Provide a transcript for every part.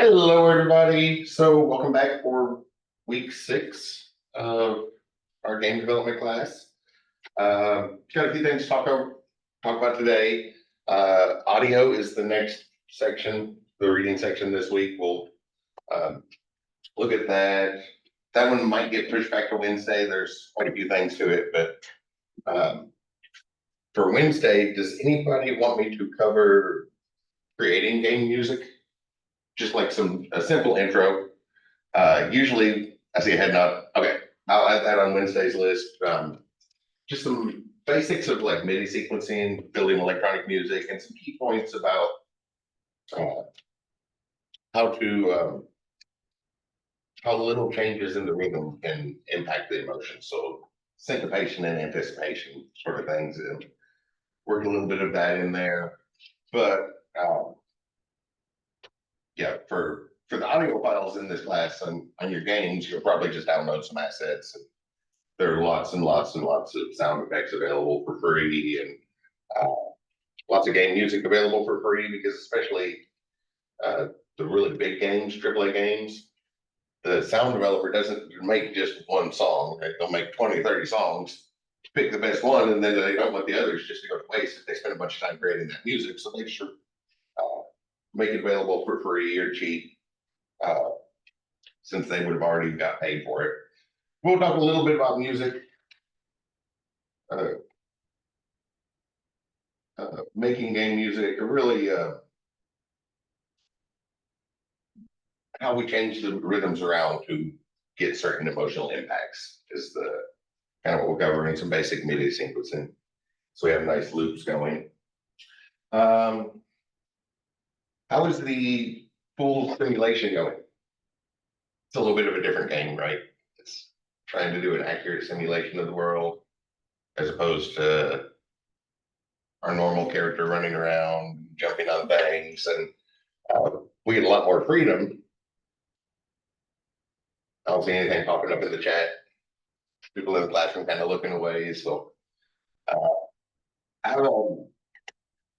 Hello, everybody. So, welcome back for week 6 of our game development class. Got a few things to talk about today. Audio is the next section, the reading section this week. We'll look at that. That one might get pushed back to Wednesday. There's quite a few things to it, but for Wednesday, does anybody want me to cover creating game music? Just like a simple intro. Usually I see a head nod. Okay, I'll add that on Wednesday's list. Just some basics of like MIDI sequencing, building electronic music, and some key points about uh, how to how little changes in the rhythm can impact the emotion. So syncopation and anticipation sort of things, and work a little bit of that in there. But yeah, for the audio files in this class on your games, you'll probably just download some assets. There are lots and lots and lots of sound effects available for free, and lots of game music available for free, because especially the really big games, AAA games, the sound developer doesn't make just one song, right? They'll make 20, 30 songs, pick the best one, and then they don't want the others just to go to waste if they spend a bunch of time creating that music. So they just make it available for free or cheap, uh, since they would have already got paid for it. We'll talk a little bit about music, uh, making game music, really how we change the rhythms around to get certain emotional impacts is the kind of what we're covering, some basic MIDI sequencing. So we have nice loops going. How is the full simulation going? It's a little bit of a different game, right? It's trying to do an accurate simulation of the world as opposed to our normal character running around, jumping on things, and we get a lot more freedom. I don't see anything popping up in the chat. People in the classroom kind of looking away. So I have a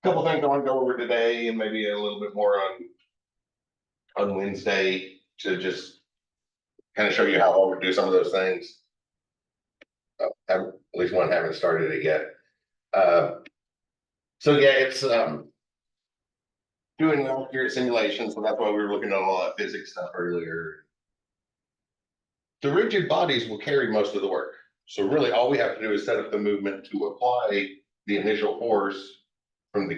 couple things I want to go over today, and maybe a little bit more on Wednesday, to just kind of show you how I would do some of those things. At least one haven't started it yet. So yeah, it's doing accurate simulations, so that's why we were looking at all that physics stuff earlier. The rigid bodies will carry most of the work. So really all we have to do is set up the movement to apply the initial force from the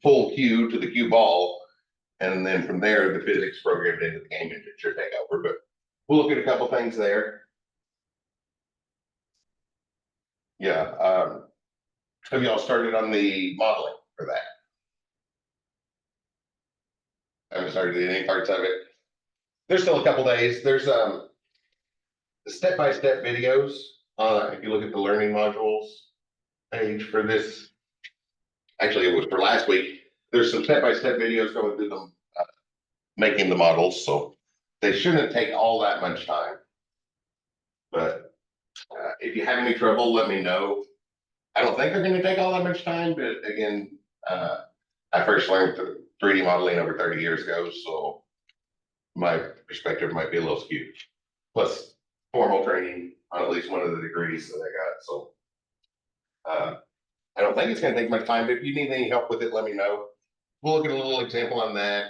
full cue to the cue ball. And then from there, the physics programmed into the game engine should take over. But we'll look at a couple things there. Yeah. Have y'all started on the modeling for that? I haven't started any parts of it. There's still a couple days. There's the step-by-step videos. If you look at the learning modules page for this, actually it was for last week. There's some step-by-step videos going through them, making the models, so they shouldn't take all that much time. But if you have any trouble, let me know. I don't think they're going to take all that much time, but again, I first learned 3D modeling over 30 years ago, so my perspective might be a little skewed. Plus, formal training on at least one of the degrees that I got. So I don't think it's going to take much time, but if you need any help with it, let me know. We'll look at a little example on that.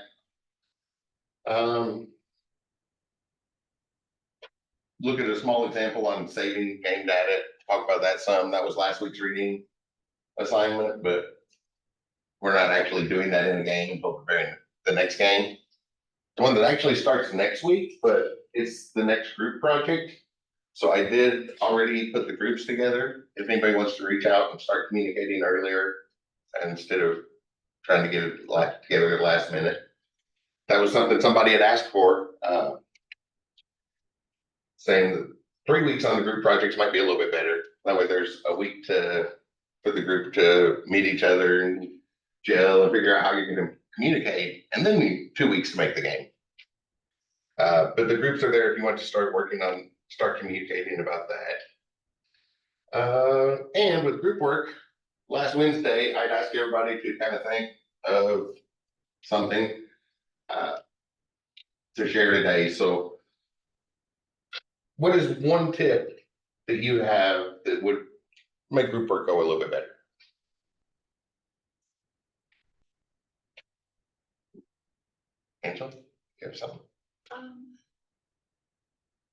Look at a small example on saving game data. Talk about that some. That was last week's reading assignment, but we're not actually doing that in the game until preparing the next game. The one that actually starts next week, but it's the next group project. So I did already put the groups together. If anybody wants to reach out and start communicating earlier, instead of trying to get it together at the last minute. That was something somebody had asked for, saying that 3 weeks on the group projects might be a little bit better. That way there's a week for the group to meet each other and gel and figure out how you're going to communicate, and then 2 weeks to make the game. But the groups are there if you want to start communicating about that. And with group work, last Wednesday, I'd ask everybody to kind of think of something. uh, to share today. So what is one tip that you have that would make group work go a little bit better? Angela, you have something?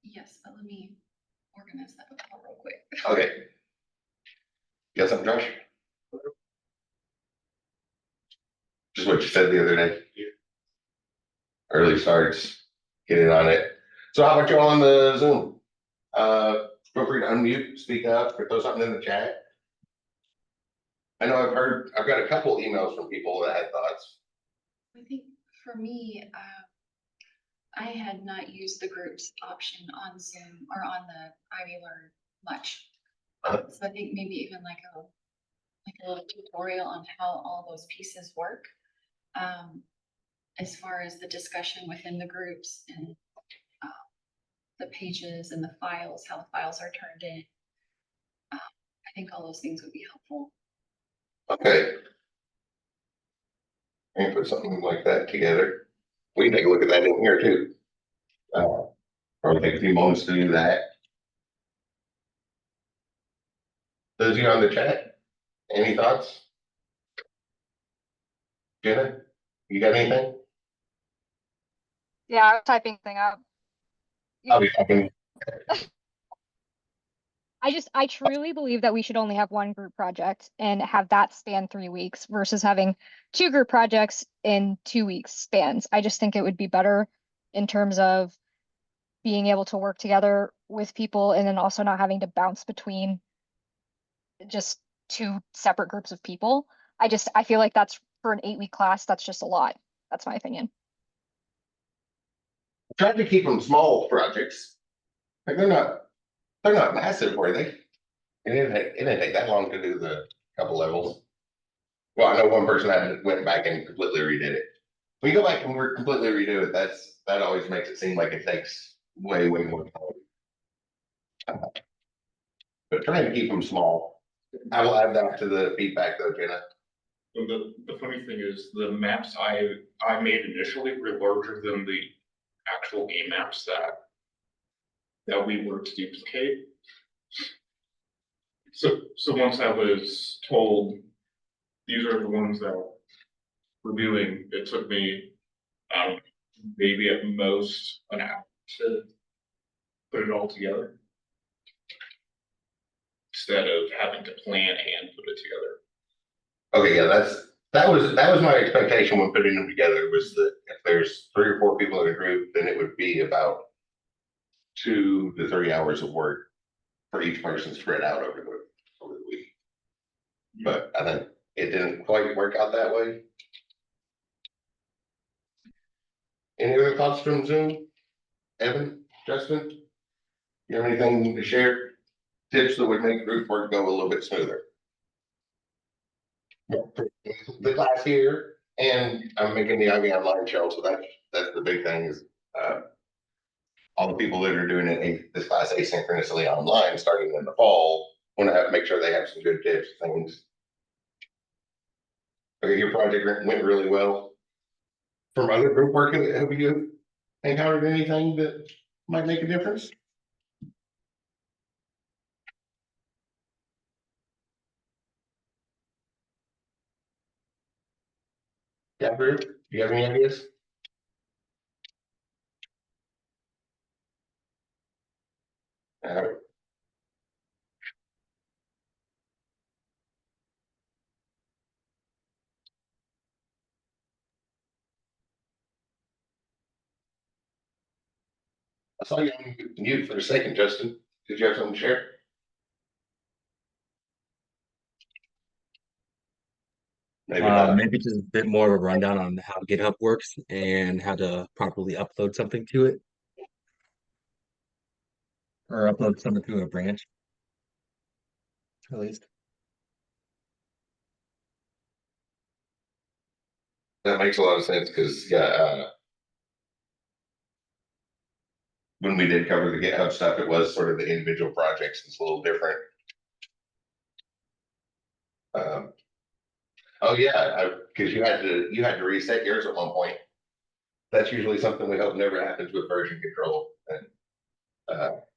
Yes, but let me organize that real quick. Okay. You got something, Josh? Just what you said the other day. Early starts, get in on it. So how about y'all on the Zoom? Feel free to unmute, speak up, or throw something in the chat. I know I've got a couple emails from people that had thoughts. I think for me, I had not used the groups option on Zoom or on the Ivy Learn much. So I think maybe even like a little tutorial on how all those pieces work. As far as the discussion within the groups and the pages and the files, how the files are turned in. I think all those things would be helpful. Okay. And put something like that together. We can take a look at that in here too. Probably take a few moments to do that. Those of you on the chat, any thoughts? Jenna, you got anything? Yeah, I was typing thing up. I'll be talking. I truly believe that we should only have one group project and have that span 3 weeks versus having 2 group projects in 2 weeks spans. I just think it would be better in terms of being able to work together with people and then also not having to bounce between just 2 separate groups of people. I feel like that's for an 8-week class, that's just a lot. That's my opinion. Tried to keep them small projects. Like they're not massive, were they? It didn't take that long to do the couple levels. Well, I know one person went back and completely redid it. When you go back and completely redo it, that always makes it seem like it takes way more time. But trying to keep them small. I will add that to the feedback though, Jenna. So the funny thing is the maps I made initially were larger than the actual game maps that we were to duplicate. So once I was told these are the ones that we're doing, it took me maybe at most an hour to put it all together instead of having to plan and put it together. Okay, yeah, that was my expectation when putting them together, was that if there's 3 or 4 people in a group, then it would be about 2 to 3 hours of work for each person spread out over the week. But I think it didn't quite work out that way. Any other thoughts from Zoom? Evan, Justin? You have anything to share? Tips that would make group work go a little bit smoother? The class here, and I'm making the Ivy Online show, so that's the big thing is all the people that are doing this class asynchronously online starting in the fall want to make sure they have some good tips, things. Okay, your project went really well. From other group work, have you encountered anything that might make a difference? Yeah, Drew, do you have any ideas? I saw you on mute for a second, Justin. Did you have something to share? Maybe just a bit more of a rundown on how GitHub works and how to properly upload something to it. Or upload something to a branch, at least. That makes a lot of sense because yeah, when we did cover the GitHub stuff, it was sort of the individual projects. It's a little different. Oh yeah, because you had to reset yours at one point. That's usually something we hope never happens with version control. But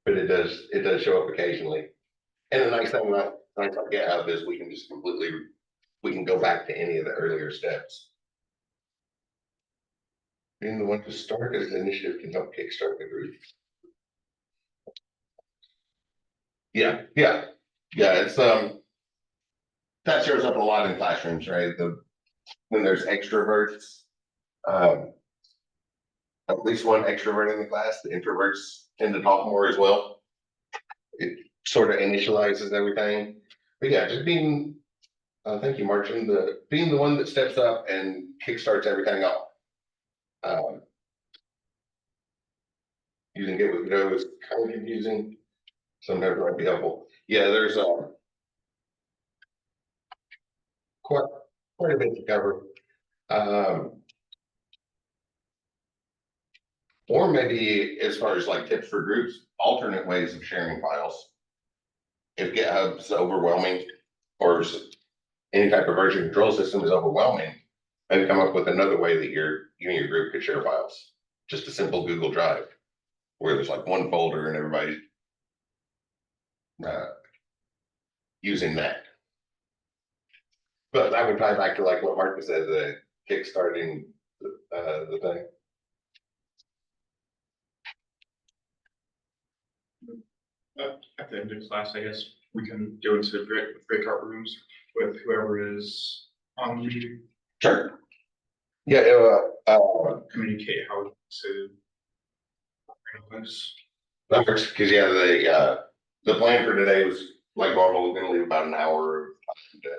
it does show up occasionally. And the nice thing about GitHub is we can just we can go back to any of the earlier steps. Being the one to start as the initiative can help kickstart the group. Yeah. It's that shows up a lot in classrooms, right? When there's extroverts, at least one extrovert in the class, the introverts tend to talk more as well. It sort of initializes everything. But yeah, just being, thank you, Martin, being the one that steps up and kickstarts everything off. Using Get with Go is kind of confusing. Sometimes it might be helpful. Yeah, there's quite a bit to cover. Or maybe as far as like tips for groups, alternate ways of sharing files. If GitHub's overwhelming or any type of version control system is overwhelming, maybe come up with another way that you and your group could share files. Just a simple Google Drive where there's like one folder and everybody's using that. But that would tie back to like what Marcus said, the kickstarting the thing. At the end of class, I guess we can go into breakout rooms with whoever is on the Sure. Yeah, communicate how to this. that works because yeah, the plan for today was like normal. We're gonna leave about an hour of time to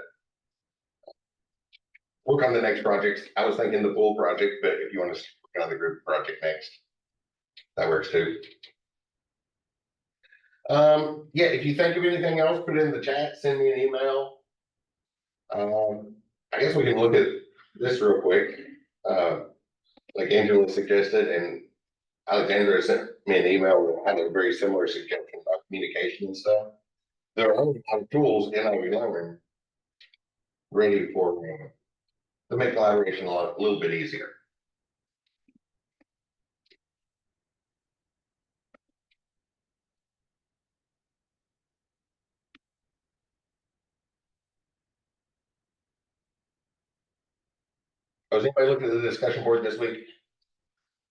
work on the next project. I was thinking the pool project, but if you want to work on the group project next, that works too. Yeah, if you think of anything else, put it in the chat, send me an email. I guess we can look at this real quick. Like Angela suggested, and Alexandra sent me an email that had a very similar suggestion about communication and stuff. There are a lot of tools in Ivy Learn ready for to make collaboration a little bit easier. Was anybody looking at the discussion board this week?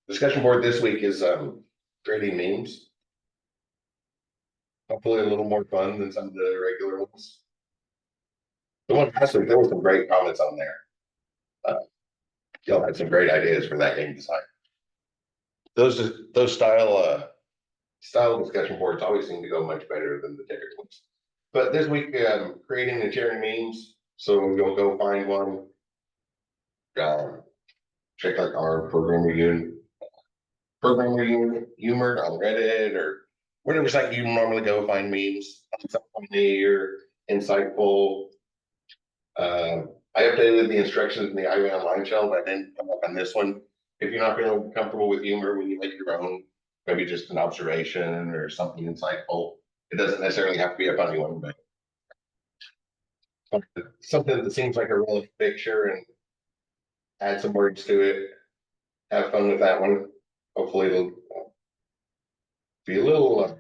Discussion board this week is creating memes. Hopefully a little more fun than some of the regular ones. The one last week, there was some great comments on there. Y'all had some great ideas for that game design. Those style discussion boards always seem to go much better than the typical ones. But this week, creating and sharing memes. So we'll go find one. Check like our programmer humor on Reddit or whatever site you normally go find memes. Something funny or insightful. I updated the instructions in the Ivy Online shell, but I didn't come up on this one. If you're not feeling comfortable with humor when you make your own, maybe just an observation or something insightful. It doesn't necessarily have to be a funny one, but something that seems like a real picture and add some words to it. Have fun with that one. Hopefully it'll be a little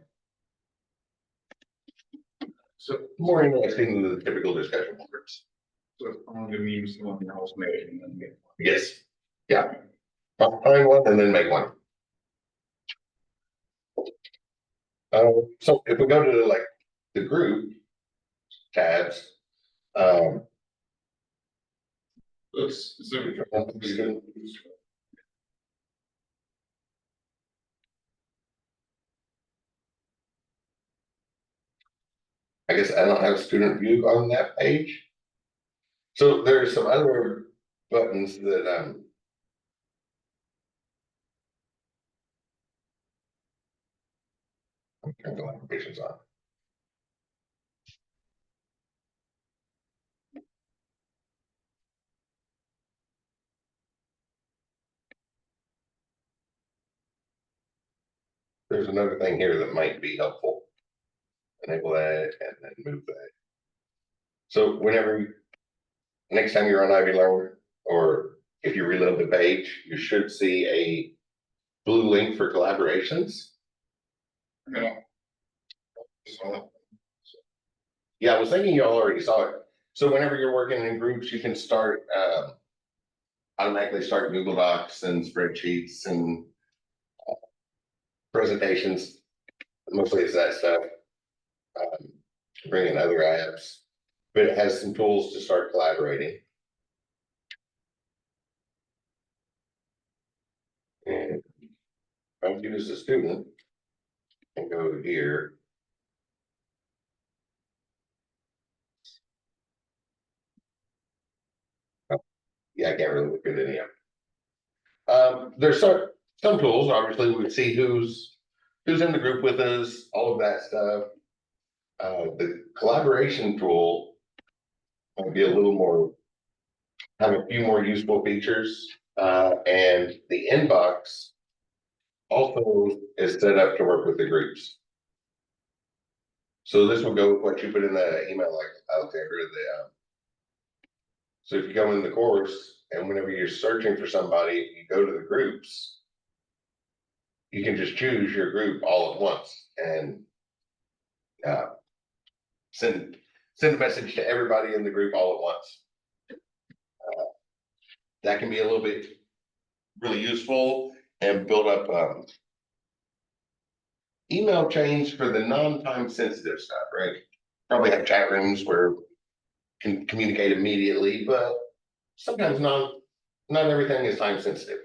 more interesting than the typical discussion boards. So it's only the memes the one that was made and then make one. Yes. Yeah. Find one and then make one. So if we go to like the group tabs, Let's zoom. I guess I don't have student view on that page. So there's some other buttons that I'm turning the applications on. There's another thing here that might be helpful. Enable that and then move that. So next time you're on Ivy Learn or if you reload the page, you should see a blue link for collaborations. Yeah. So, Yeah, I was thinking y'all already saw it. So whenever you're working in groups, you can start, automatically start Google Docs and spreadsheets and presentations. Mostly it's that stuff. Bring in other apps, but it has some tools to start collaborating. And if I'm you as a student and go here. Yeah, I can't really look at any of them. There's some tools, obviously, we would see who's in the group with us, all of that stuff. The collaboration tool might be a little more, have a few more useful features. And the inbox also is set up to work with the groups. So this will go with what you put in the email, like Alexander, so if you go in the course and whenever you're searching for somebody, you go to the groups, you can just choose your group all at once and send a message to everybody in the group all at once. That can be a little bit really useful and build up email chains for the non-time sensitive stuff, right? Probably have chat rooms where can communicate immediately, but sometimes not everything is time sensitive.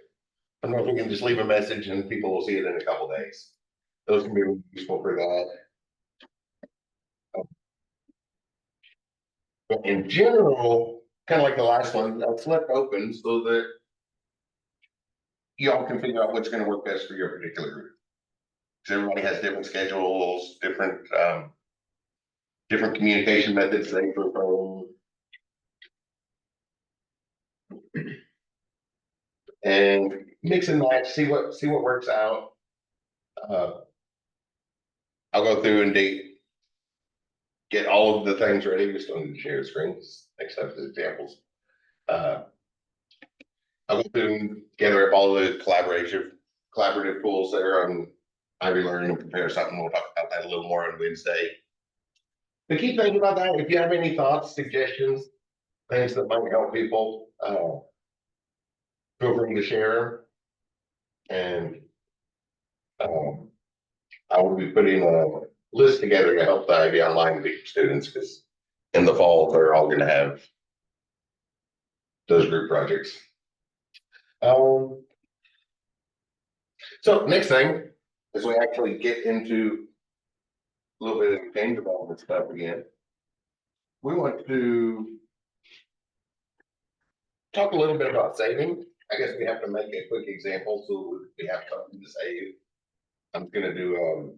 Sometimes we can just leave a message and people will see it in a couple days. Those can be really useful for that. But in general, kind of like the last one, that's left open so that y'all can figure out what's going to work best for your particular group. Because everybody has different schedules, different communication methods they prefer. And mix and match, see what works out. I'll go through and get all of the things ready. We still need to share screens. Next up is examples. I'll go through and gather up all the collaborative tools there on Ivy Learn and prepare something. We'll talk about that a little more on Wednesday. The key thing about that, if you have any thoughts, suggestions, things that might help people, feel free to share. And I will be putting a list together to help the Ivy Online students because in the fall they're all going to have those group projects. So next thing is we actually get into a little bit of game development stuff again. We want to talk a little bit about saving. I guess we have to make a quick example so we have something to save. I'm going to do,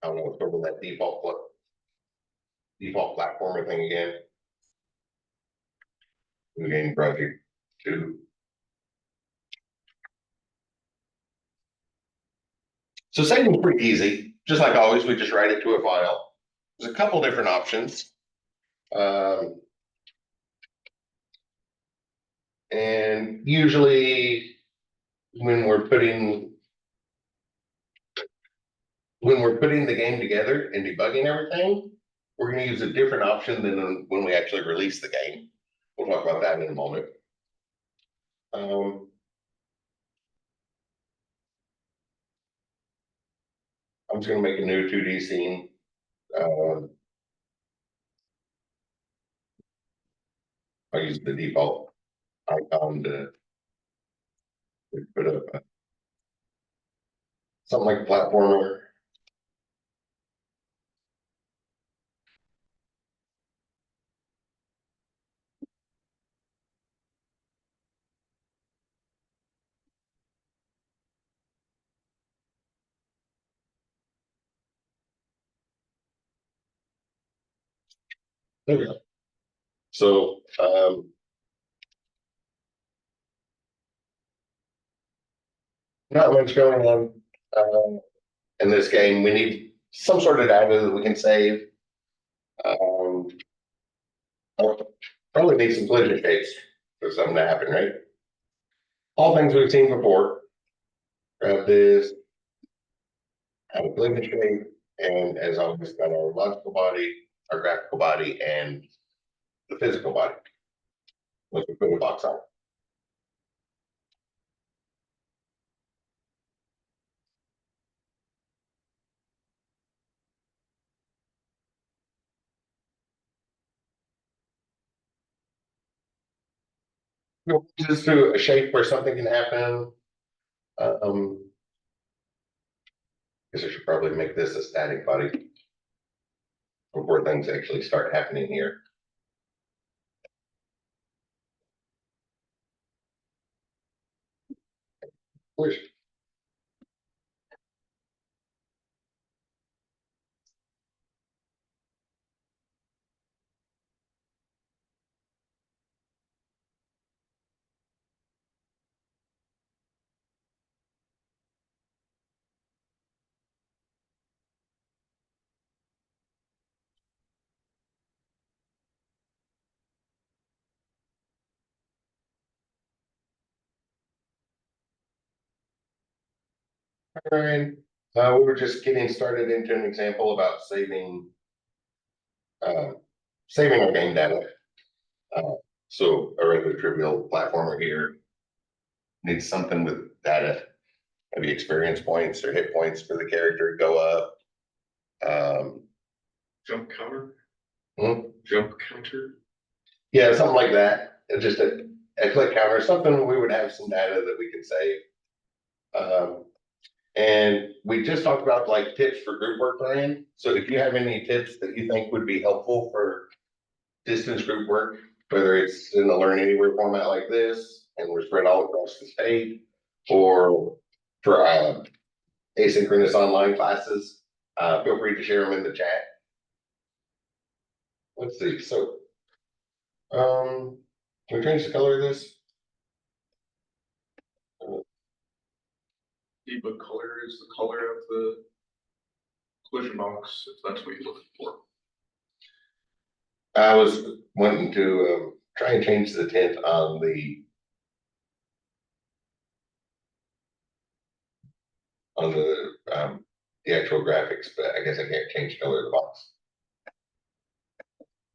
I don't know, sort of that default platformer thing again. New game project 2. So saving is pretty easy. Just like always, we just write it to a file. There's a couple different options. And usually when we're putting the game together and debugging everything, we're going to use a different option than when we actually release the game. We'll talk about that in a moment. I'm just going to make a new 2D scene. I use the default icon to put up something like a platformer. There we go. So not much going on in this game. We need some sort of data that we can save. I'll probably need some collision shapes for something to happen, right? All things we've seen before. Grab this. Have a blended shape, and as always, got our logical body, our graphical body, and the physical body. Let's put a box on. Just through a shape where something can happen. Guess I should probably make this a static body before things actually start happening here. Wish. All right, we were just getting started into an example about uh, saving our game data. So a regular trivial platformer here needs something with data, maybe experience points or hit points for the character to go up. Jump counter, Hmm? jump counter. Yeah, something like that. Just a click counter, something we would have some data that we could save. And we just talked about like tips for group work, Brian. So if you have any tips that you think would be helpful for distance group work, whether it's in the Learn Anywhere format like this, and we're spread all across the state, or for asynchronous online classes, feel free to share them in the chat. Let's see. So, can we change the color of this? Ebook color is the color of the collision box, if that's what you're looking for. I was wanting to try and change the tint on the actual graphics, but I guess I can't change the color of the box.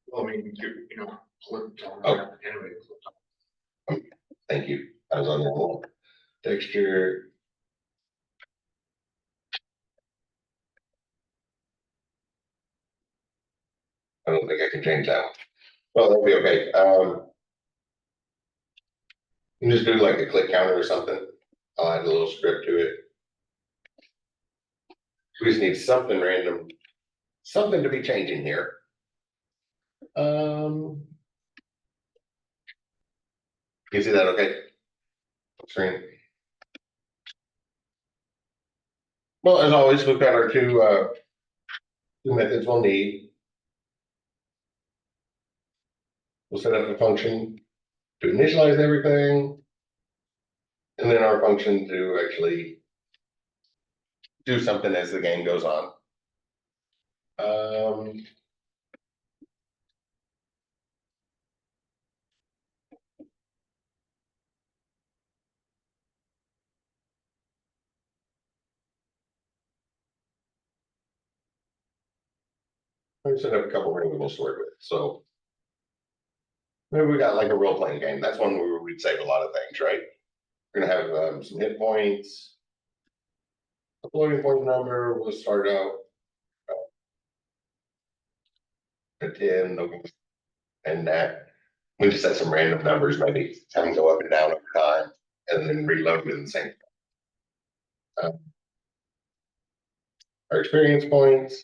Well, I mean, you know, clicked on Oh. that animated clip. Thank you. I was on the wrong texture. I don't think I can change that one. Well, that'll be okay. You can just do like a click counter or something. I'll add a little script to it. We just need something random, something to be changing here. You see that okay? Screen. Well, as always, we've got our two methods we'll need. We'll set up a function to initialize everything, and then our function to actually do something as the game goes on. Let me set up a couple variables to work with. So maybe we got like a role playing game. That's one where we'd save a lot of things, right? We're gonna have some hit points, a floating point number. We'll start out at 10, and that we just set some random numbers, maybe have them go up and down over time, and then reload with the same. Our experience points.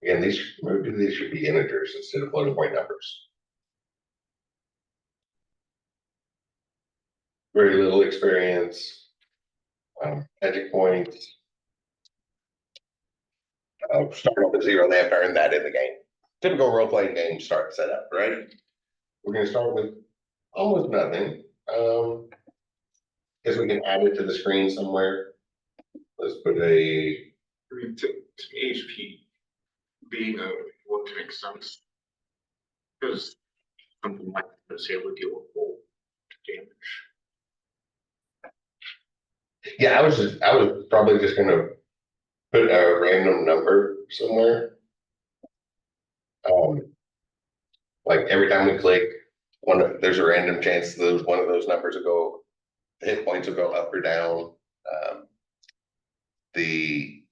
Again, maybe these should be integers instead of floating point numbers. Very little experience. Magic points. Start off at 0, they have to earn that in the game. Typical role-playing game start setup, right? We're gonna start with almost nothing. Guess we can add it to the screen somewhere. Let's put a, I mean, to me, HP being a what makes sense. Because something like this, able to deal with full damage. Yeah, I was probably just gonna put a random number somewhere. Like every time we click, there's a random chance one of those numbers will go, the hit points will go up or down. Um, the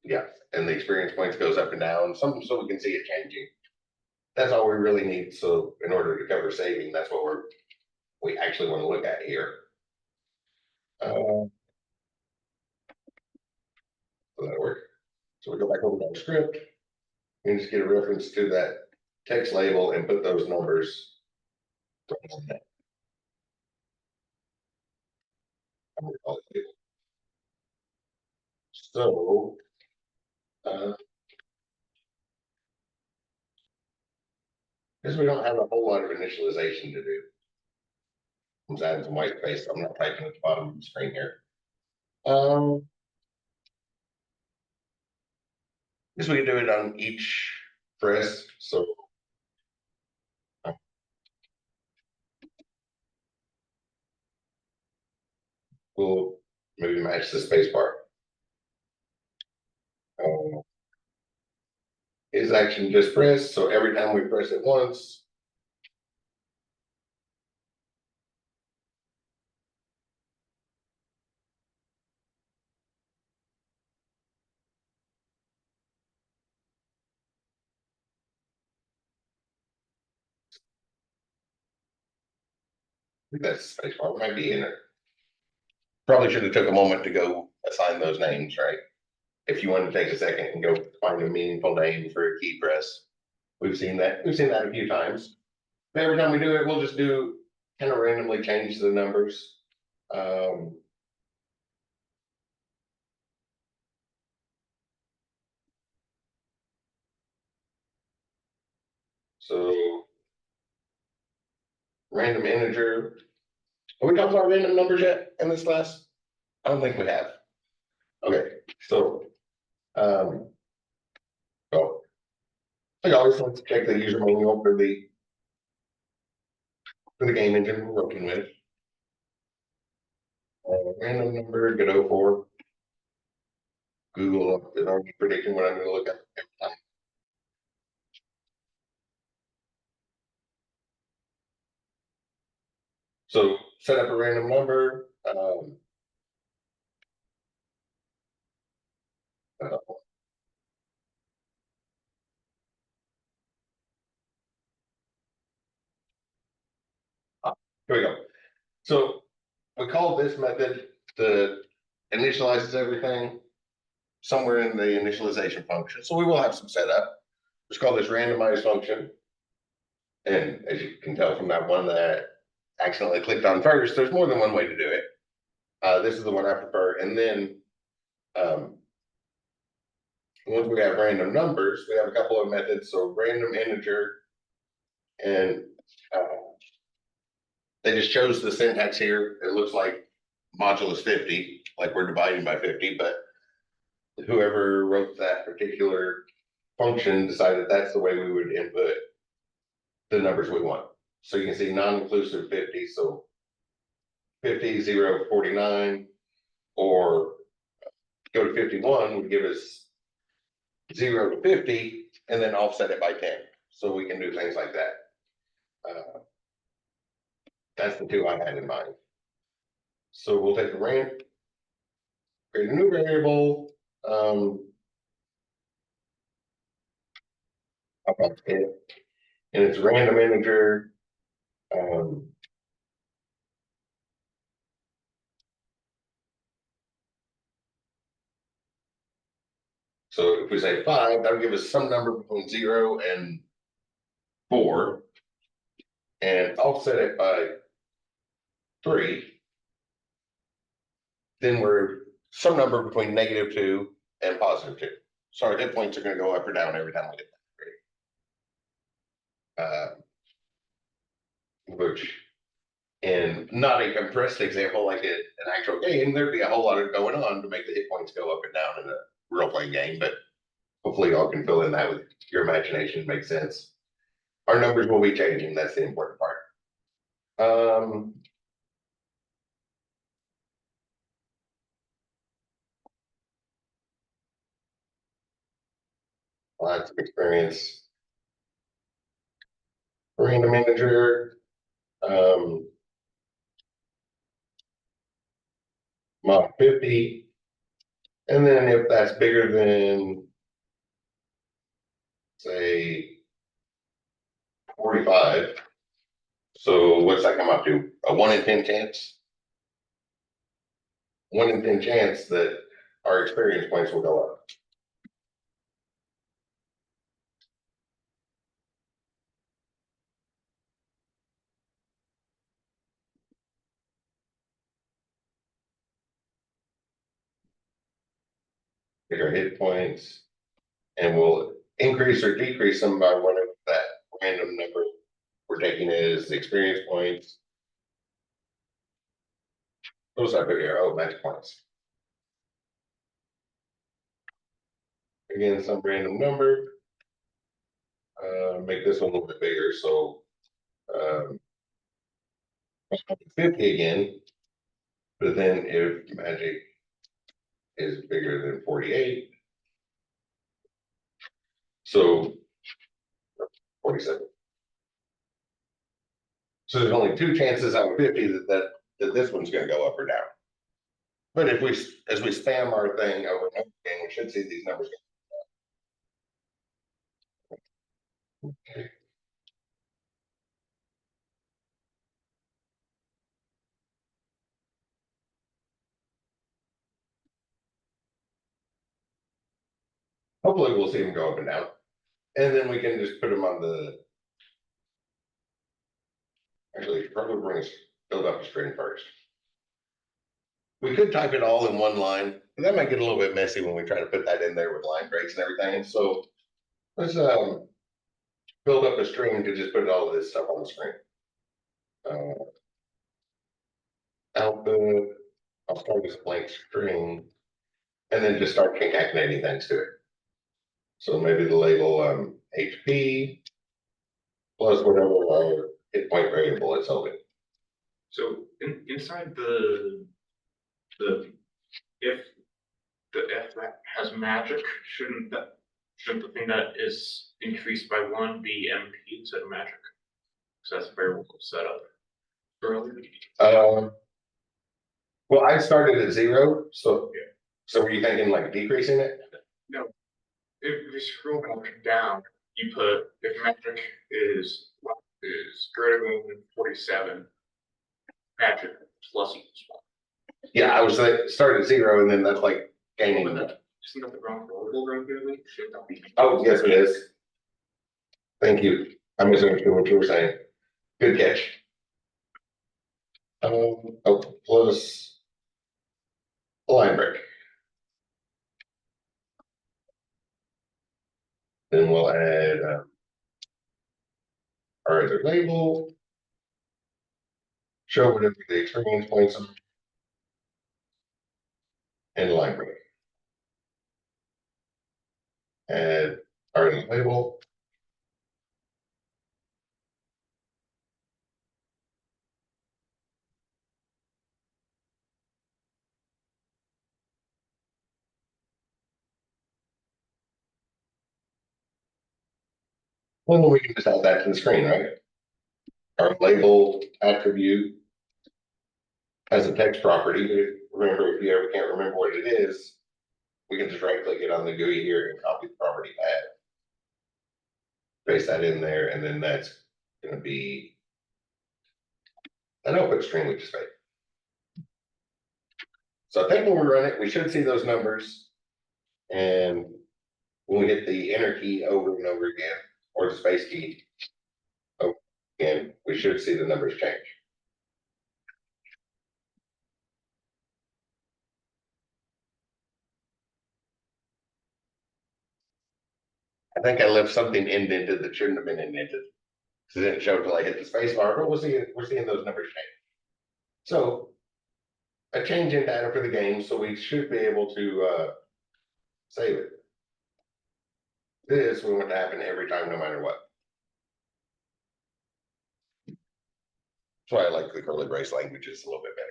Yeah, and the experience points goes up and down, some, so we can see it changing. That's all we really need, so in order to cover saving, that's what we actually wanna look at here. So that'll work. So we go back over to our script, and just get a reference to that text label and put those numbers. Right on that. I'm gonna call it label. So, because we don't have a whole lot of initialization to do. I'm just adding some white space, so I'm not typing at the bottom of the screen here. Guess we can do it on each press, so. We'll maybe match the space bar. Is action just press, so every time we press it once. I think that's space bar, might be in it. Probably should have took a moment to go assign those names, right? If you want to take a second and go find a meaningful name for a key press. We've seen that a few times. But every time we do it, we'll just kind of randomly change the numbers. So random integer. Have we talked about random numbers yet in this class? I don't think we have. Okay, so oh, like always, let's check the user manual for the game engine we're working with. Random number, Godot 4. Google is already predicting what I'm going to look at every time. So set up a random number. Here we go. So we call this method the initializes everything somewhere in the initialization function. So we will have some setup. Let's call this randomized function. And as you can tell from that one that I accidentally clicked on first, there's more than one way to do it. This is the one I prefer. And then once we have random numbers, we have a couple of methods. So random integer, and they just chose the syntax here. It looks like modulus 50, like we're dividing by 50, but whoever wrote that particular function decided that's the way we would input the numbers we want. So you can see non-inclusive 50, so 50, 0, 49, or go to 51 would give us 0 to 50 and then offset it by 10. So we can do things like that. That's the two I had in mind. So we'll take a rand, create a new variable. I'll call it, and it's a random integer. So if we say 5, that'll give us some number between 0 and 4, and offset it by 3. Then we're some number between -2 and +2. So our hit points are going to go up or down every time we hit that 3. Which, in not a compressed example like an actual game, there'd be a whole lot of going on to make the hit points go up and down in a role-playing game, but hopefully y'all can fill in that with your imagination, makes sense. our numbers will be changing, that's the important part. Lots of experience. Arena manager, Mach 50. And then if that's bigger than, say, 45. So what's that come up to? A 1 in 10 chance? 1 in 10 chance that our experience points will go up. Pick our hit points, and we'll increase or decrease them by whatever that random number we're taking as experience points. Those I put here, oh, match points. Again, some random number. Make this one a little bit bigger, so 50 again. But then if magic is bigger than 48, so 47. So there's only 2 chances out of 50 that this one's gonna go up or down. But if as we spam our thing over and over again, we should see these numbers. Okay. Hopefully we'll see them go up and down. And then we can just put them on the, actually probably bring us, build up a string first. We could type it all in one line, but that might get a little bit messy when we try to put that in there with line breaks and everything. So let's build up a string to just put all of this stuff on the screen. Alpha, I'll start with a blank string and then just start concatenating things to it. So maybe the label HP plus whatever our hit point variable is holding. So inside if the F that has magic, shouldn't the thing that is increased by 1 be MP instead of magic? So that's a variable set up earlier. Well, I started at 0, so yeah. So were you thinking like decreasing it? No. If you scroll down, you put if magic is greater than 47, magic plus equals 1. Yeah, I was like start at 0 and then that's like gaining. Isn't that the wrong variable right there? Should that be? Oh, yes, it is. Thank you. I misunderstood what you were saying. Good catch. Oh, plus line break. Then we'll add our other label. Show whatever the experience points are. And line break. Add our other label. Well, we can just add that to the screen, right? Our label attribute has a text property. Remember, if you ever can't remember what it is, we can just right click it on the GUI here and copy the property add. Paste that in there, and then that's going to be an output string we just made. So I think when we run it, we should see those numbers. And when we hit the enter key over and over again, or the space key over again, we should see the numbers change. I think I left something indented that shouldn't have been indented. Because it didn't show until I hit the space bar, but we're seeing those numbers change. So a change in data for the game, so we should be able to save it. This we want to happen every time, no matter what. why I like the curly brace languages a little bit better.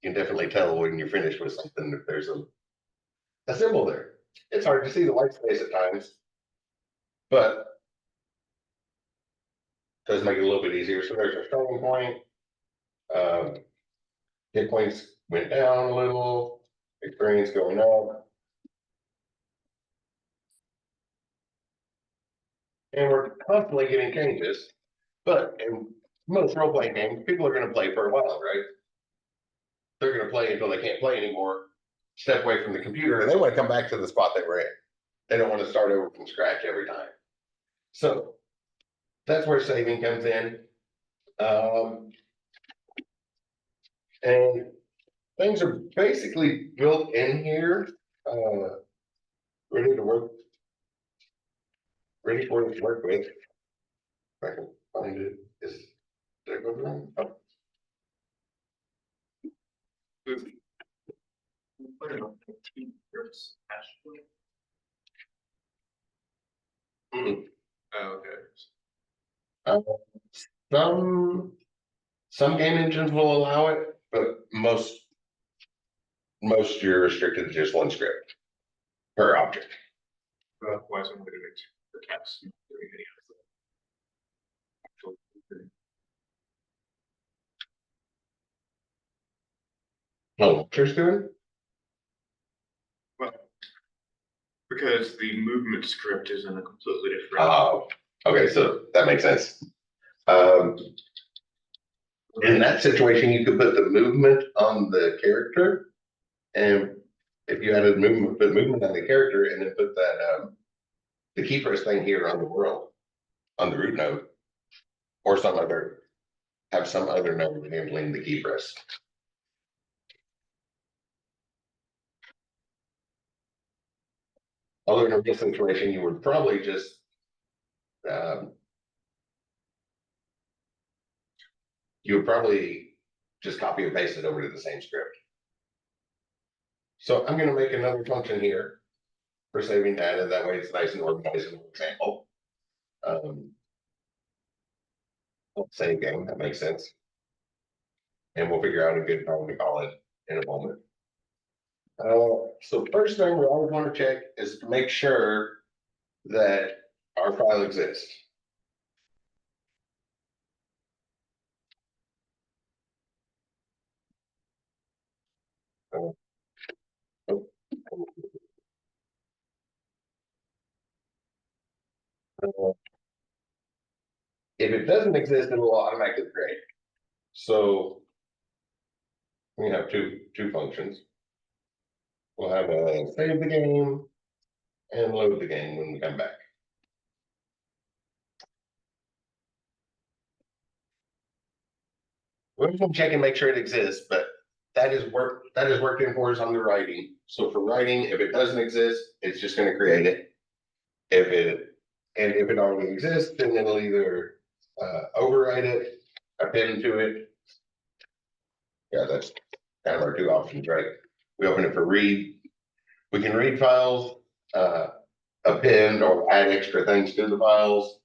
You can definitely tell when you're finished with something if there's a symbol there. It's hard to see the white space at times, but does make it a little bit easier. So there's our starting point. Hit points went down a little, experience going up. And we're constantly getting changes, but in most role-playing games, people are gonna play for a while, right? They're gonna play until they can't play anymore, step away from the computer, and they wanna come back to the spot they were in. They don't wanna start over from scratch every time. So that's where saving comes in. And things are basically built in here, ready to work. Ready for it to work with. If I can find it, did I go wrong? Oh, Put it on 15 years, actually. hmm. Oh, okay. Some game engines will allow it, but most you're restricted to just one script per object. Why is it limited to the text? Doing any of Oh, what you're doing? Well, because the movement script is in a completely different. Oh, okay, so that makes sense. In that situation, you could put the movement on the character, and if you added movement, put movement on the character, and then put that the key press thing here on the world, on the root node, or have some other node handling the key press. Although in this situation, you would probably just copy and paste it over to the same script. So I'm going to make another function here for saving data. That way it's nice and organized in an example. Same game, that makes sense. And we'll figure out a good time to call it in a moment. So first thing we always want to check is to make sure that our file exists. If it doesn't exist, it will automatically create. So we have two functions. We'll have a save the game and load the game when we come back. We're just gonna check and make sure it exists, but that is worked in for us on the writing. So for writing, if it doesn't exist, it's just gonna create it. If it already exists, then it'll either overwrite it, append to it. Yeah, that's kind of our two options, right? We open it for read. We can read files, append or add extra things to the files,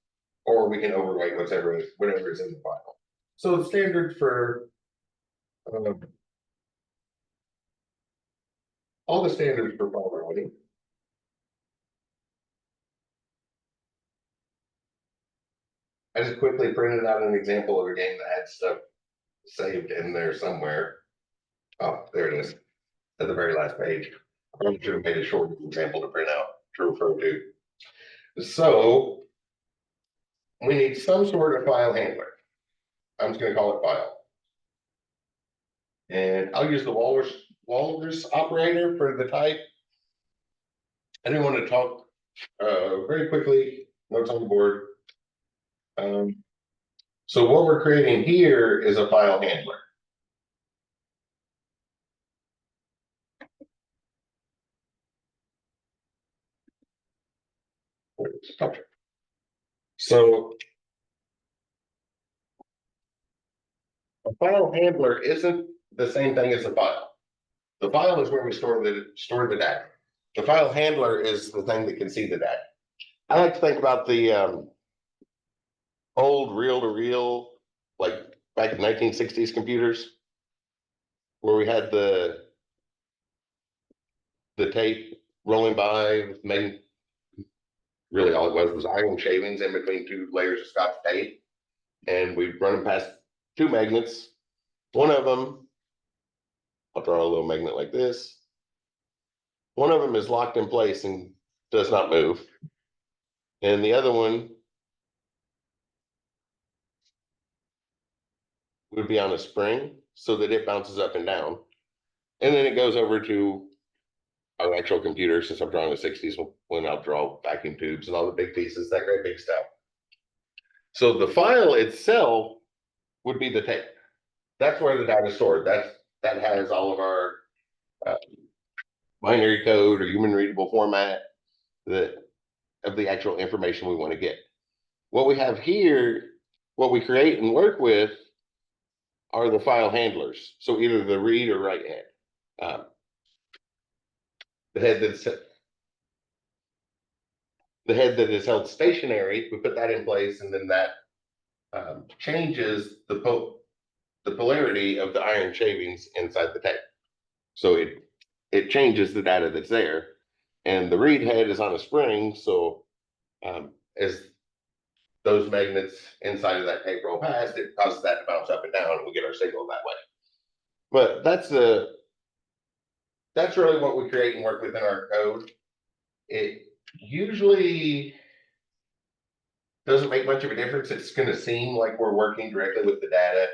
or we can overwrite whatever is in the file. So the standard for all the standards for file writing. I just quickly printed out an example of a game that had stuff saved in there somewhere. Oh, there it is, at the very last page. I probably should have made a short example to print out to refer to. So we need some sort of file handler. I'm just going to call it file. And I'll use the walrus operator for the type. I didn't want to talk very quickly, notes on the board. So what we're creating here is a file handler. So a file handler isn't the same thing as a file. The file is where we store the data. The file handler is the thing that can see the data. I like to think about the old reel-to-reel, like back in 1960s computers, where we had the tape rolling by with main, really all it was iron shavings in between two layers of Scotch tape. And we'd run them past two magnets. One of them, I'll draw a little magnet like this. One of them is locked in place and does not move. And the other one would be on a spring so that it bounces up and down. And then it goes over to our actual computer, since I'm drawing the 60s, when I'll draw vacuum tubes and all the big pieces, that great big stuff. So the file itself would be the tape. That's where the data is stored. That has all of our binary code or human readable format of the actual information we want to get. What we have here, what we create and work with, are the file handlers. So either the read or write head. The head that is held stationary, we put that in place, and then that changes the polarity of the iron shavings inside the tape. So it changes the data that's there. And the read head is on a spring, so as those magnets inside of that tape roll past, it causes that to bounce up and down, and we get our signal that way. But that's really what we create and work within our code. It usually doesn't make much of a difference. It's going to seem like we're working directly with the data,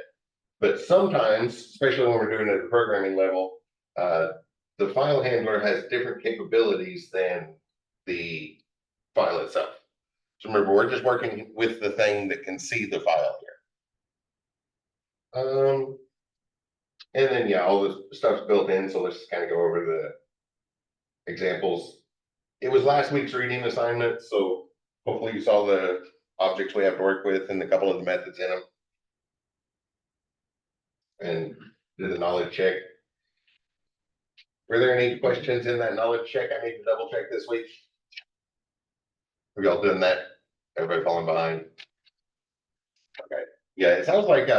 but sometimes, especially when we're doing it at the programming level, the file handler has different capabilities than the file itself. So remember, we're just working with the thing that can see the file here. And then, yeah, all the stuff's built in. So let's just kind of go over the examples. It was last week's reading assignment, so hopefully you saw the objects we have to work with and a couple of the methods in them. And did the knowledge check. Were there any questions in that knowledge check I need to double check this week? Have y'all done that? Everybody falling behind? Okay. Yeah, it sounds like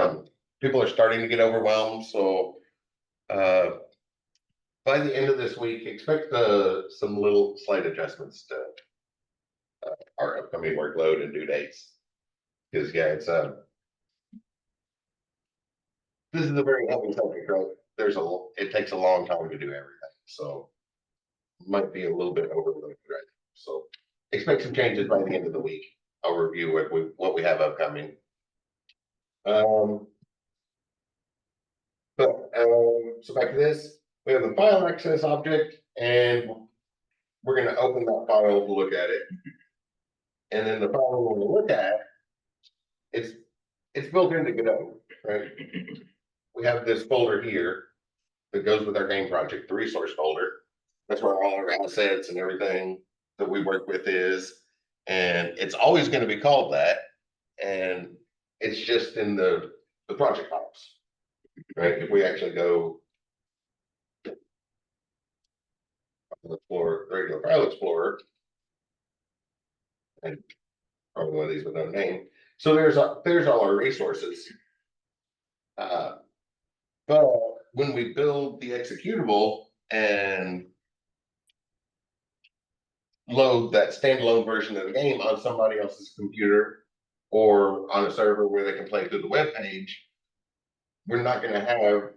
people are starting to get overwhelmed. So by the end of this week, expect some little slight adjustments to our upcoming workload and due dates. Because yeah, it's this is a very heavy subject, right? It takes a long time to do everything, so might be a little bit overloaded, right? So expect some changes by the end of the week. I'll review what we have upcoming. So back to this, we have the file access object, and we're going to open that file to look at it. And then the file we want to look at, it's built into Godot, right? We have this folder here that goes with our game project, the resource folder. That's where all our assets and everything that we work with is. And it's always going to be called that. And it's just in the project files, right? If we actually go Explorer, regular file explorer, and probably one of these with no name. So there's all our resources. But when we build the executable and load that standalone version of the game on somebody else's computer or on a server where they can play through the web page, we're not going to have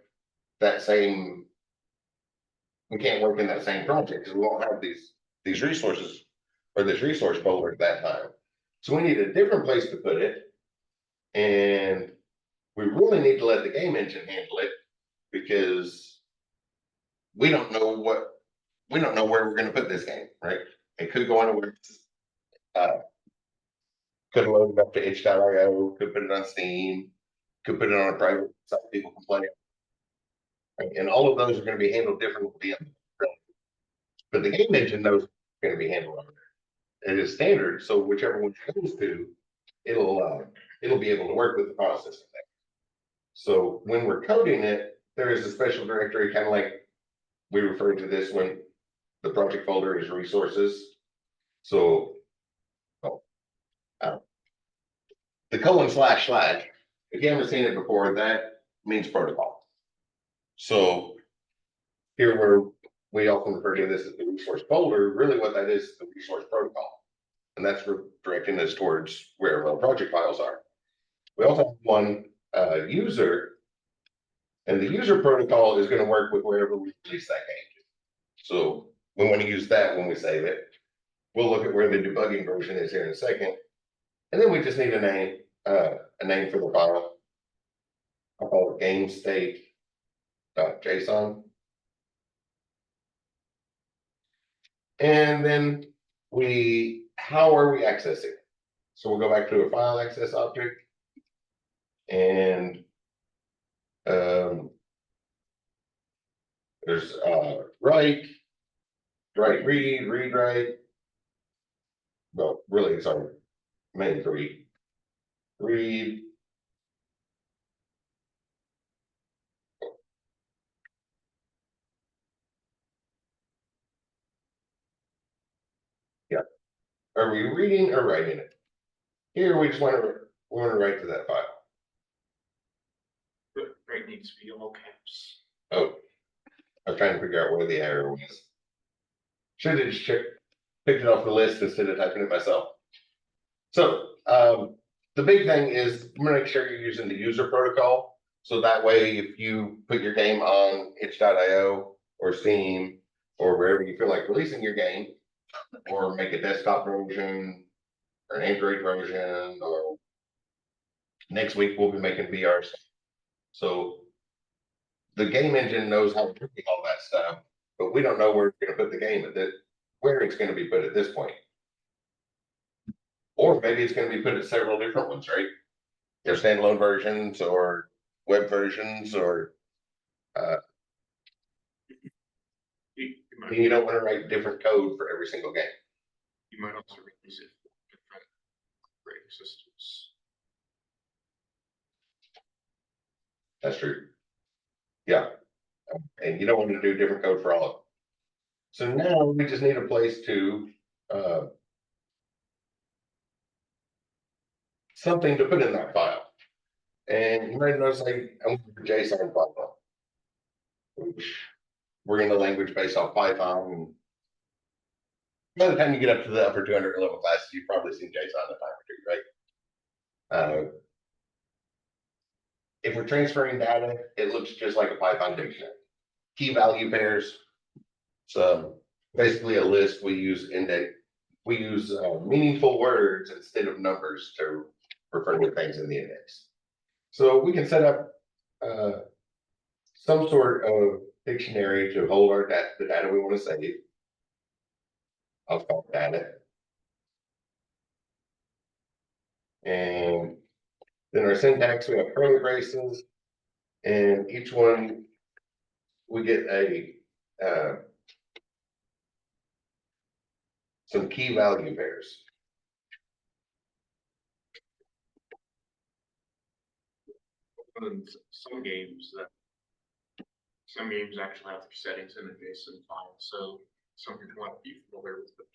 that same. We can't work in that same project because we won't have these resources or this resource folder at that time. So we need a different place to put it, and we really need to let the game engine handle it because we don't know where we're going to put this game, right? It could go on a web, could load it up to itch.io, could put it on Steam, could put it on a private site people can play. Right? And all of those are going to be handled differently. But the game engine knows it's going to be handled on there. It is standard, so whichever one it goes to, it'll be able to work with the processing there. So when we're coding it, there is a special directory, kind of like we refer to this when the project folder is resources. So the : if you haven't seen it before, that means protocol. So here where we often refer to this as the resource folder, really what that is the resource protocol. And that's for directing us towards where our project files are. We also have one user, and the user protocol is going to work with wherever we release that game. So we want to use that when we save it. We'll look at where the debugging version is here in a second. And then we just need a name for the file. I'll call it game state.json. And then how are we accessing? So we'll go back to a file access object. And there's write, read, write. Well, really, it's our main three. Read. Yeah. Are we reading or writing it? Here we just want to write to that file. But right needs to be all caps. Oh, I was trying to figure out where the error was. Should have just picked it off the list instead of typing it myself. So the big thing is make sure you're using the user protocol. So that way, if you put your game on itch.io or Steam or wherever you feel like releasing your game, or make a desktop version or an Android version, or next week we'll be making VR stuff. So the game engine knows how to do all that stuff, but we don't know where we're going to put the game where it's going to be put at this point. Or maybe it's going to be put at several different ones, right? There's standalone versions or web versions, or you don't want to write different code for every single game. You might also release it for different operating systems. That's true. Yeah. And you don't want to do different code for all of them. So now we just need a place to something to put in that file. And you might notice I'm with the JSON file, which we're in the language based off Python. And by the time you get up to the upper 200 level classes, you've probably seen JSON a time or two, right? If we're transferring data, it looks just like a Python dictionary. Key value pairs. So basically a list. We use meaningful words instead of numbers to refer to things in the index. So we can set up some sort of dictionary to hold the data we want to save. I'll call it data. And then our syntax, we have curly braces, and each one we get some key value pairs. And some games actually have their settings in a JSON file, so some people want to be familiar with it.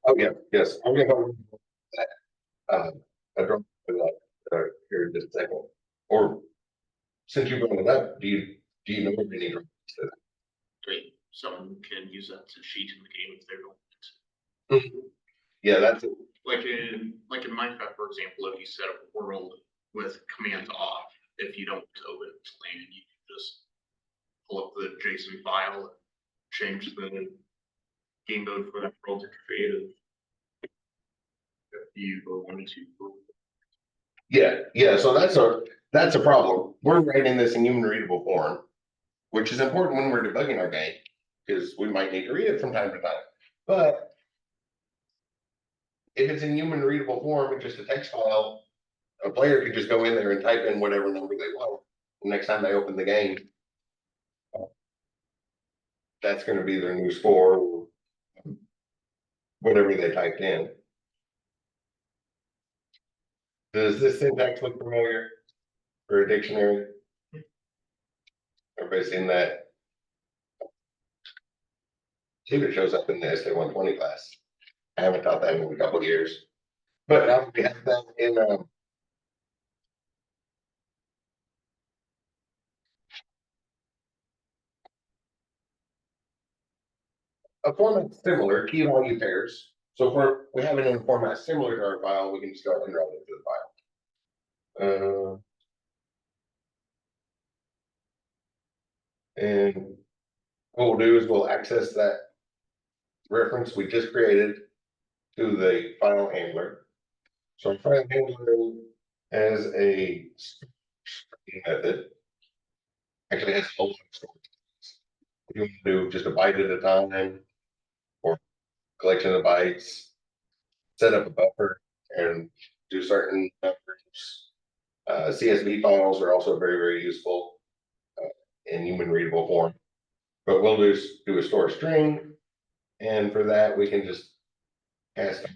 Oh yeah, yes. I'm gonna go with that. I don't know that here in just a second. Or since you brought it up, do you know of any drawbacks to that? Great, someone can use that to cheat in the game if they don't. Yeah, that's it. Like in Minecraft, for example, if you set up a world with commands off, if you don't open it to land, you can just pull up the JSON file and change the game mode for that world to creative. If you wanted to. Yeah. So that's a problem. We're writing this in human readable form, which is important when we're debugging our game, because we might need to read it from time to time. But if it's in human readable form, it's just a text file. A player could just go in there and type in whatever number they want. The next time they open the game, that's going to be their new score, whatever they typed in. Does this syntax look familiar for a dictionary? Everybody seen that? See if it shows up in the SDEV class. I haven't taught that in a couple of years. But now we have that in a format similar, key value pairs. So if we have it in a format similar to our file, we can just go ahead and route it to the file. And what we'll do is we'll access that reference we just created to the file handler. So our file handler has a method. Actually has a whole lot of storage. If you want to do just a byte at a time or collection of bytes, set up a buffer and do certain numbers. CSV files are also very, very useful in human readable form. But we'll just do a store string, and for that we can just pass a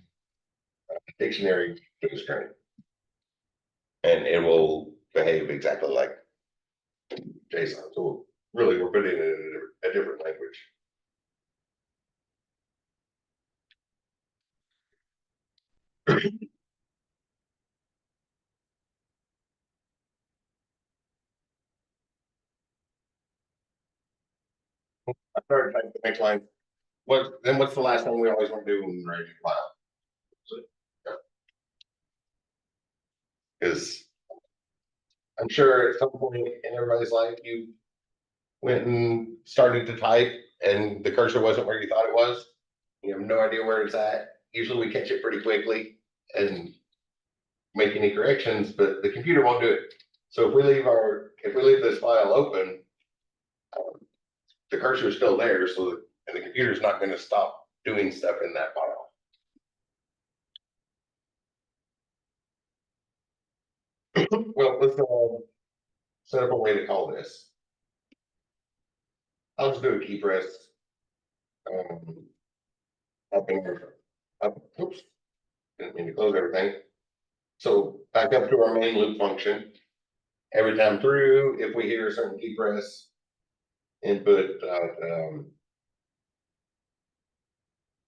dictionary to a string, and it will behave exactly like JSON. So really, we're putting it in a different language. I started typing the next line. What's the last thing we always want to do when we're writing a file? Because I'm sure at some point in everybody's life, you went and started to type and the cursor wasn't where you thought it was. You have no idea where it's at. Usually we catch it pretty quickly and make any corrections, but the computer won't do it. So if we leave this file open, the cursor is still there, and the computer is not going to stop doing stuff in that file. Well, let's set up a way to call this. I'll just do a key press. Oops, didn't mean to close everything. So back up to our main loop function. Every time through, if we hear a certain key press, input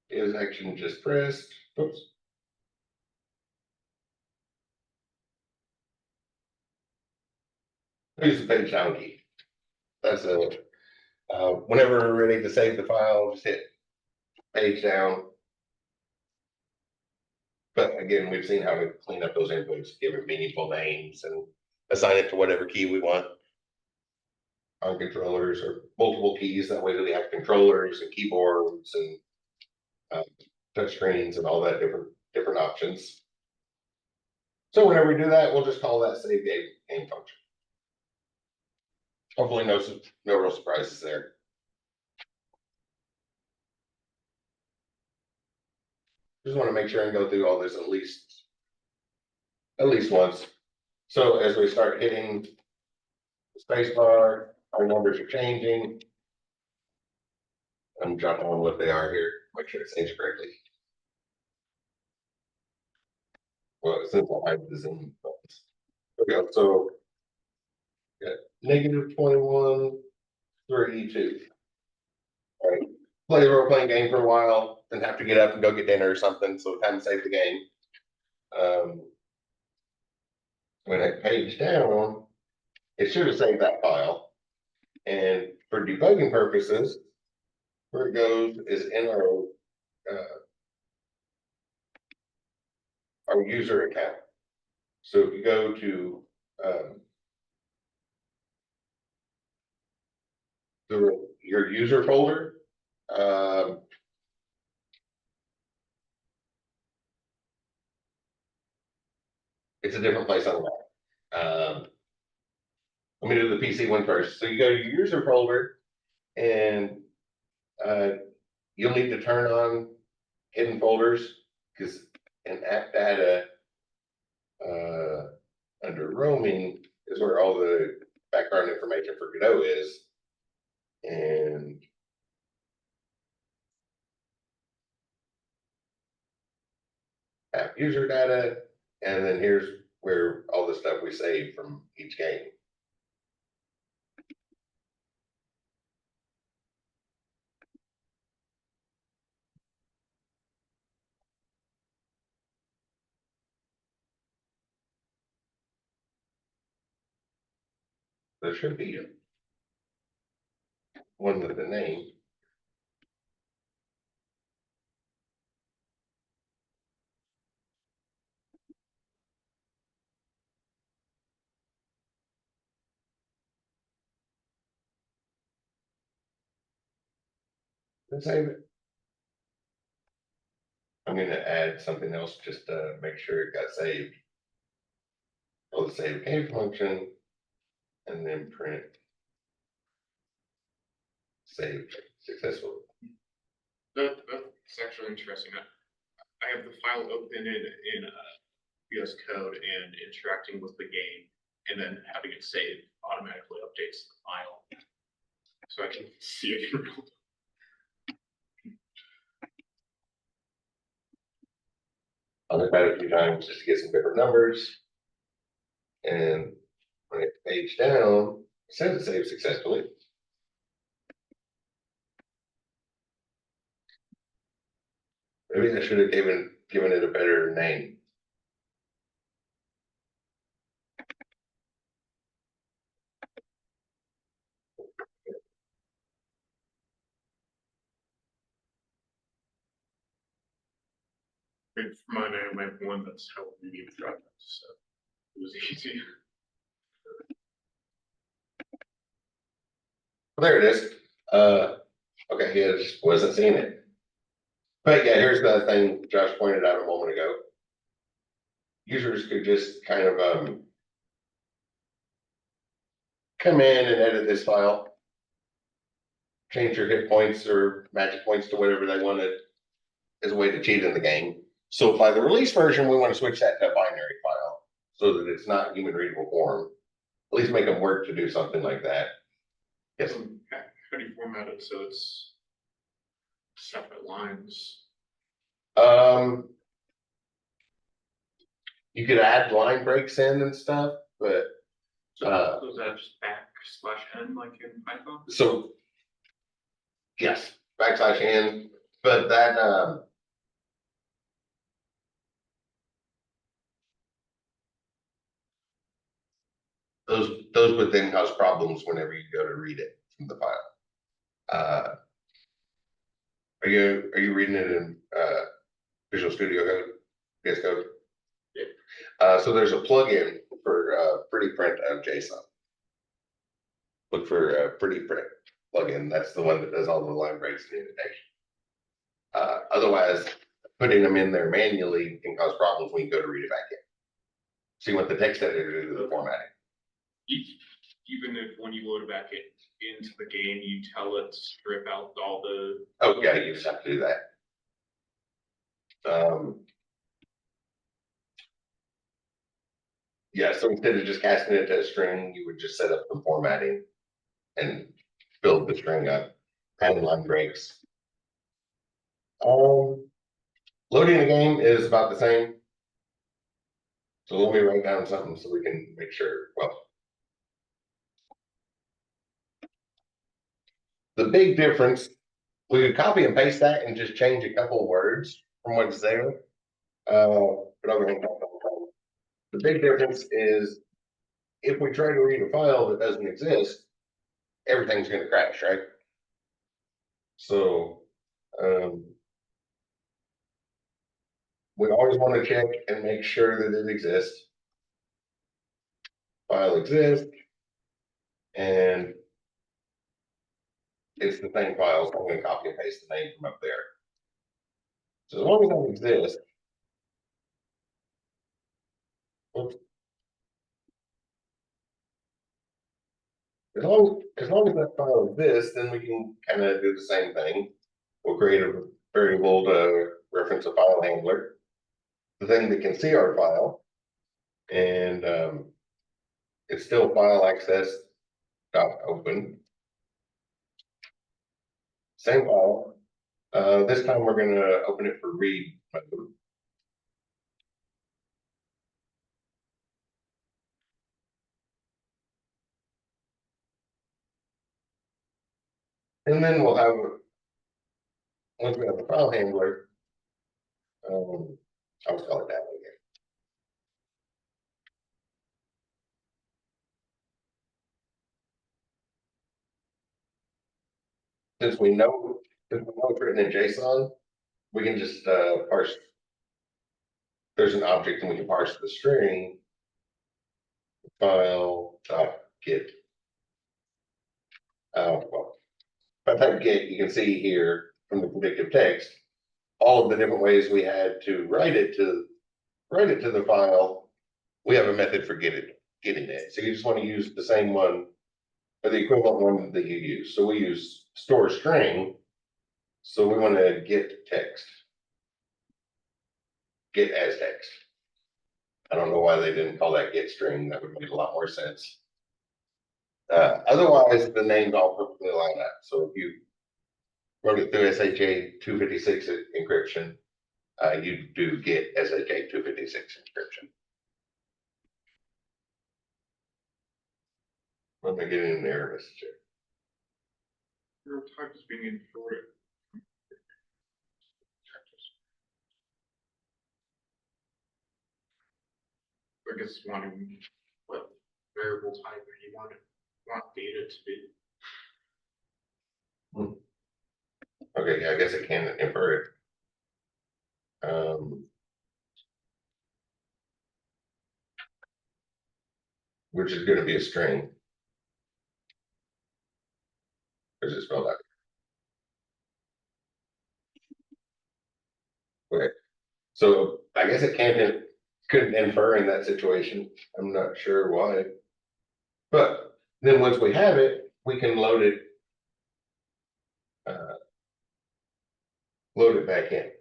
is action just pressed. Oops. Use the page down key. That's whenever we're ready to save the file, just hit page down. But again, we've seen how to clean up those inputs, give it meaningful names, and assign it to whatever key we want on controllers or multiple keys. That way we have controllers and keyboards and touch screens and all that different options. So whenever we do that, we'll just call that save game function. Hopefully no real surprises there. Just want to make sure and go through all this at least once. So as we start hitting the space bar, our numbers are changing. I'm jumping on what they are here, make sure it saves correctly. Well, since I have the zoom buttons. Okay, so got -21, 32. All right, play the role-playing game for a while, then have to get up and go get dinner or something, so time to save the game. When I page down, it should have saved that file. And for debugging purposes, where it goes is in our user account. So if you go to your user folder, it's a different place on the map. Let me do the PC one first. So you go to your user folder, and you'll need to turn on hidden folders, because in app data under roaming is where all the background information for Godot is. And app user data, and then here's where all the stuff we save from each game. There should be one with the name. and save it. I'm gonna add something else just to make sure it got saved. I'll save game function and then print saved successfully. That's actually interesting. I have the file open in VS Code and interacting with the game, and then having it saved automatically updates the file. So I can see it in real time. I'll look at it a few times just to get some different numbers. And when it page down, it says it saved successfully. Maybe I should have given it a better name. And for mine, I have one that's how we need to drive, so it was easy. Well, there it is. Okay, yeah, just wasn't seeing it. But yeah, here's the thing Josh pointed out a moment ago. Users could just kind of come in and edit this file. Change your hit points or magic points to whatever they wanted as a way to cheat in the game. So by the release version, we want to switch that to a binary file so that it's not human readable form. At least make them work to do something like that. Yes. How do you format it so it's separate lines? You could add line breaks in and stuff, but So is that just \n like in Python? so yes, \n, but that those would then cause problems whenever you go to read it from the file. Are you reading it in Visual Studio Code, VS Code? Yeah. So there's a plugin for pretty print of JSON. Look for pretty print plugin. That's the one that does all the line breaks and indentation. Otherwise, putting them in there manually can cause problems when you go to read it back in. See what the text editor do to the formatting. Even if when you load it back into the game, you tell it to strip out all the. Oh yeah, you just have to do that. Yeah, so instead of just casting it to a string, you would just set up the formatting and build the string up, adding line breaks. Loading a game is about the same. So let me write down something so we can make sure, well. The big difference, we could copy and paste that and just change a couple of words from what's there. But I'm gonna the big difference is if we try to read a file that doesn't exist, everything's gonna crash, right? So we always want to check and make sure that it exists. File exists, and it's the same file, so I'm going to copy and paste the name from up there. So as long as that exists, oops. As long as that file exists, then we can kind of do the same thing. We'll create a variable to reference a file handler, the thing that can see our file, and it's still file access dot open. Same file. This time we're going to open it for read mode. And then we'll have, once we have the file handler, I'll just call it that again. Since we know it's written in JSON, we can just parse. There's an object and we can parse the string file dot get. Well, if I type get, you can see here from the predictive text, all of the different ways we had to write it to the file, we have a method for getting it. So you just want to use the same one or the equivalent one that you use. So we use store string. So we want to get text. Get as text. I don't know why they didn't call that get string. That would make a lot more sense. Otherwise, the names all perfectly line up. So if you wrote it through SHA 256 encryption, you do get SHA 256 encryption. What am I getting an error message here? Your type is being imported. I guess wanting what variable type you want data to be. Okay, yeah, I guess it can infer it. Which is going to be a string. Is it spelled out? Okay, so I guess it couldn't infer in that situation. I'm not sure why. But then once we have it, we can load it back in.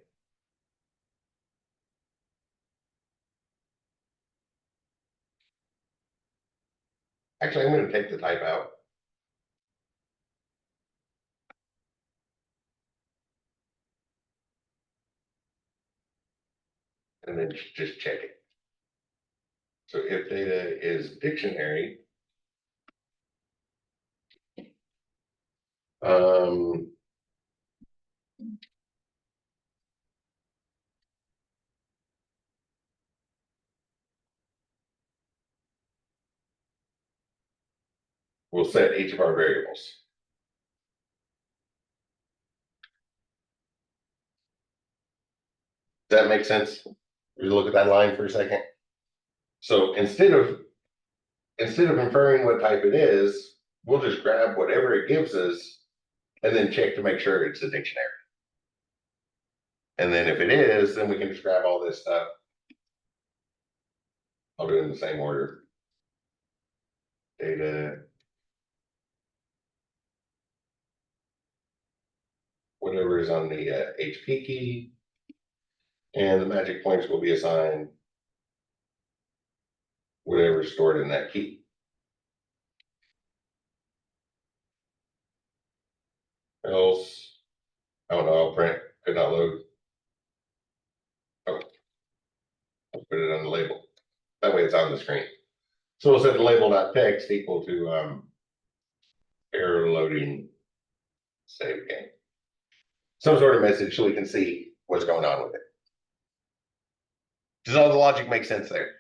Actually, I'm going to take the type out. And then just check it. So if data is dictionary, we'll set each of our variables. Does that make sense? You look at that line for a second. So instead of inferring what type it is, we'll just grab whatever it gives us and then check to make sure it's a dictionary. And then if it is, then we can just grab all this stuff. I'll do it in the same order. Data. Whatever is on the HP key. And the magic points will be assigned whatever is stored in that key. Else, I don't know, I'll print, could not load. Oh, I'll put it on the label. That way it's on the screen. So we'll set the label.text equal to error loading save game. Some sort of message so we can see what's going on with it. Does all the logic make sense there?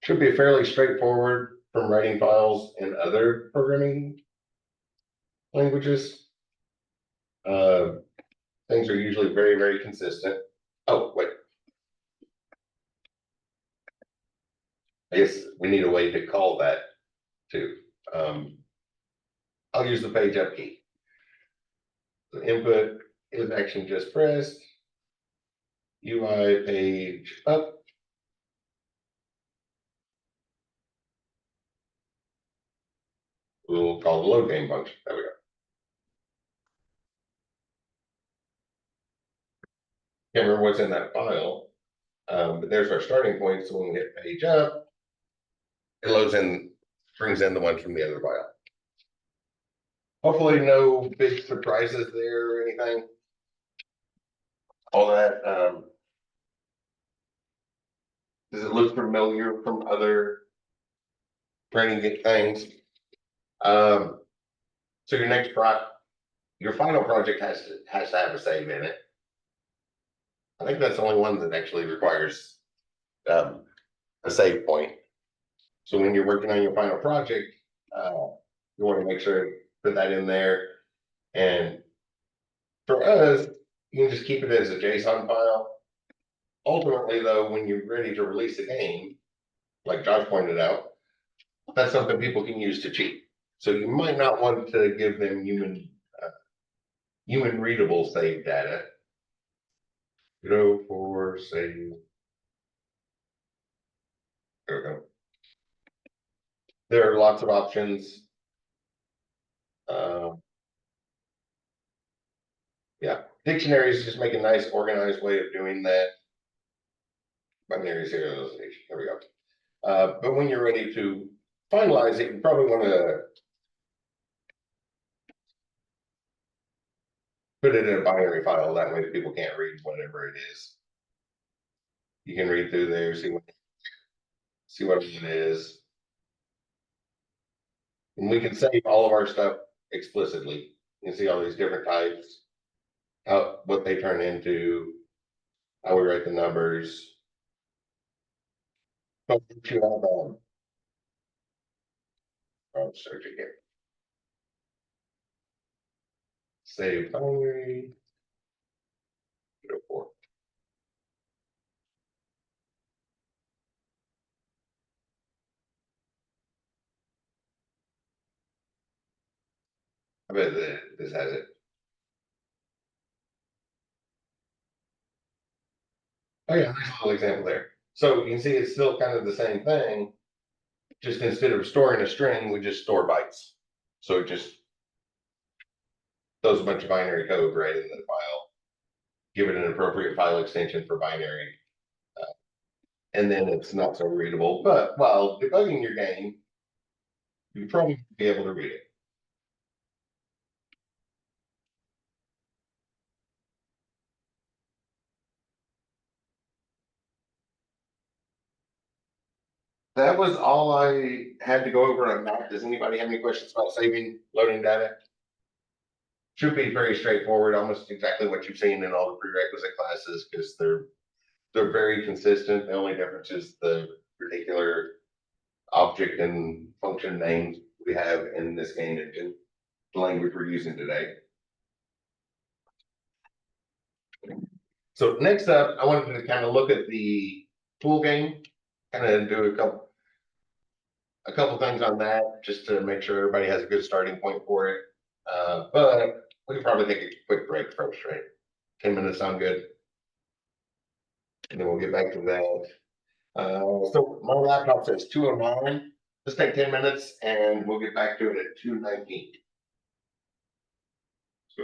Should be fairly straightforward from writing files in other programming languages. Things are usually very, very consistent. Oh, wait. I guess we need a way to call that too. I'll use the page up key. The input is action just pressed. UI page up. We'll call the load game function. There we go. Can't remember what's in that file, but there's our starting point. So when we hit page up, it loads in, brings in the one from the other file. Hopefully no big surprises there or anything. All that, does it look familiar from other training things? So your final project has to have a save in it. I think that's the only one that actually requires a save point. So when you're working on your final project, you want to make sure to put that in there. And for us, you can just keep it as a JSON file. Ultimately, though, when you're ready to release a game, like Josh pointed out, that's something people can use to cheat. So you might not want to give them human human readable save data. Go for save. There we go. There are lots of options. Yeah, dictionaries just make a nice organized way of doing that. Binary serialization, here we go. But when you're ready to finalize it, you probably want to put it in a binary file. That way people can't read whatever it is. You can read through there, see what it is. And we can save all of our stuff explicitly. You can see all these different types, what they turn into, how we write the numbers. But you have I'll search again. Save binary. Go for. I bet this has it. Oh yeah, nice little example there. So you can see it's still kind of the same thing. Just instead of storing a string, we just store bytes. So it just throws a bunch of binary code right into the file. Give it an appropriate file extension for binary. And then it's not so readable. But while debugging your game, you probably be able to read it. That was all I had to go over on that. Does anybody have any questions about saving, loading data? Should be very straightforward, almost exactly what you've seen in all the prerequisite classes, because they're very consistent. The only difference is the particular object and function names we have in this game engine, the language we're using today. So next up, I wanted to kind of look at the pool game, kind of do a couple things on that, just to make sure everybody has a good starting point for it. But we can probably take a quick break first, right? 10 minutes sound good? And then we'll get back to that. So my laptop says 2:09. Let's take 10 minutes and we'll get back to it at 2:19. So